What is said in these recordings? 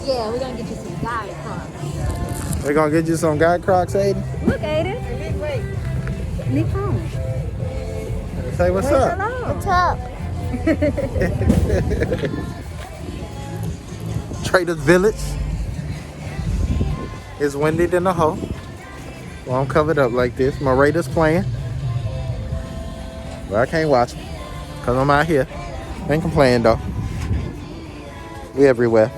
Yeah, we're gonna get you some guy Crocs. We're gonna get you some guy Crocs, Aiden? Look, Aiden. Wait. Nick home. Say what's up. Hello. What's up? Trader's Village. It's windy than a hoe. Well, I'm covered up like this. My Raiders playing. But I can't watch them. Because I'm out here. Ain't complaining though. We everywhere.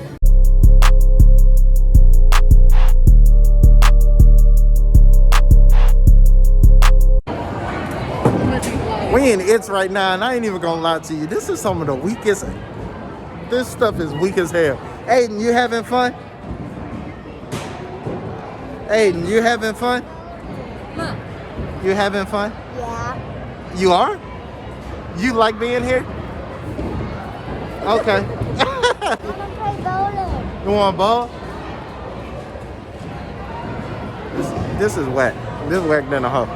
We in It's right now, and I ain't even gonna lie to you. This is some of the weakest. This stuff is weak as hell. Aiden, you having fun? Aiden, you having fun? Look. You having fun? Yeah. You are? You like being here? Okay. I want to play bowling. You want ball? This is whack. This is whack than a hoe.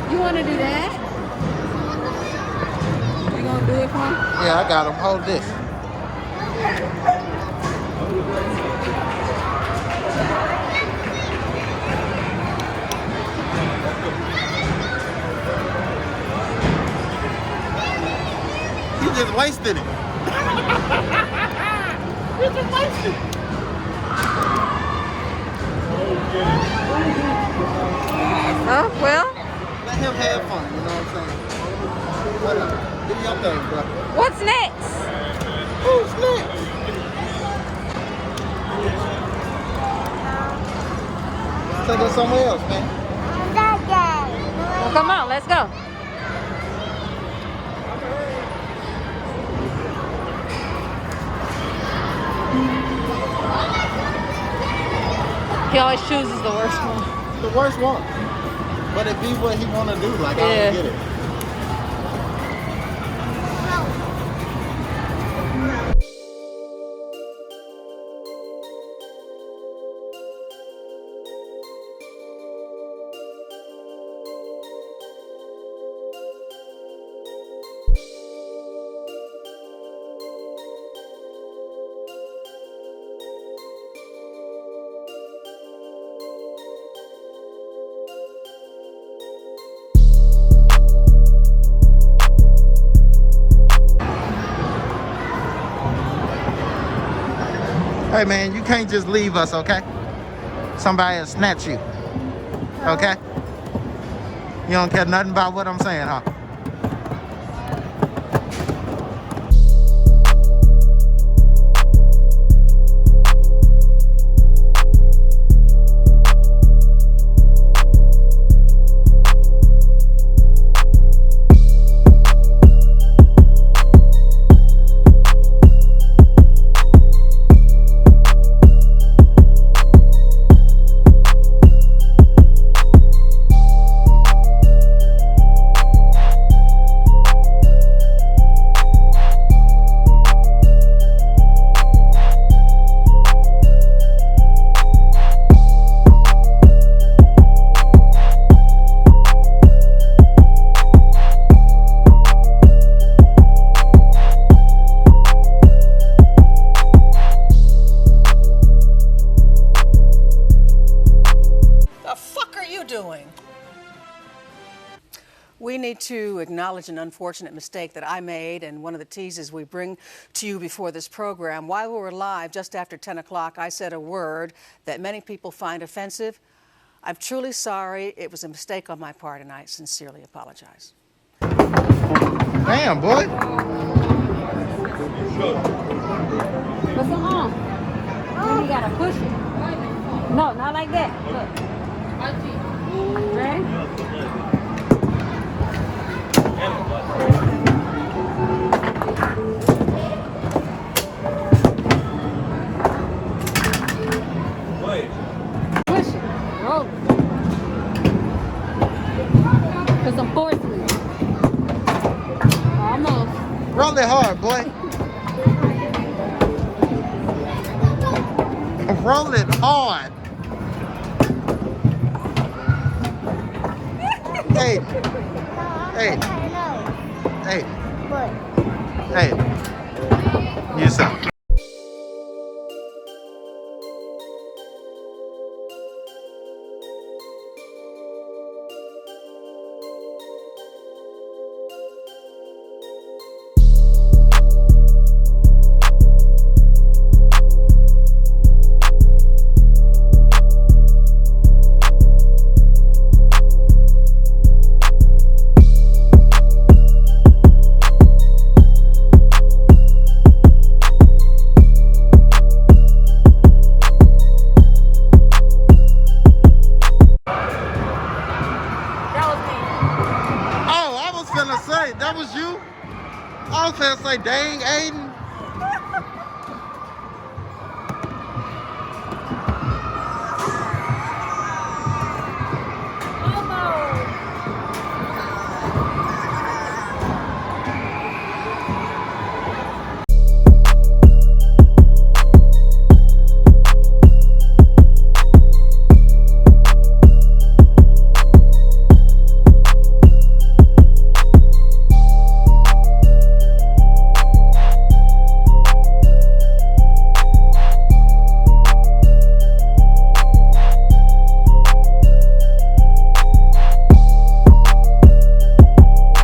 You wanna do that? You gonna do it for him? Yeah, I got him. Hold this. You just wasted it. You just wasted it. Oh, well. Let him have fun, you know what I'm saying? Whatever. Do your thing, bro. What's next? Who's next? Take us somewhere else, man. Well, come on, let's go. He always chooses the worst one. The worst one. But it be what he want to do. Like, I don't get it. Hey man, you can't just leave us, okay? Somebody will snatch you. Okay? You don't care nothing about what I'm saying, huh? We need to acknowledge an unfortunate mistake that I made, and one of the teases we bring to you before this program. While we were live, just after 10 o'clock, I said a word that many people find offensive. I'm truly sorry. It was a mistake on my part, and I sincerely apologize. Damn, boy. What's the arm? Then you gotta push it. No, not like that. Look. Ready? Roll it hard, boy. Roll it hard. Hey. Hey. Hey. Hey. You suck. Oh, I was finna say, that was you? I was finna say, dang, Aiden.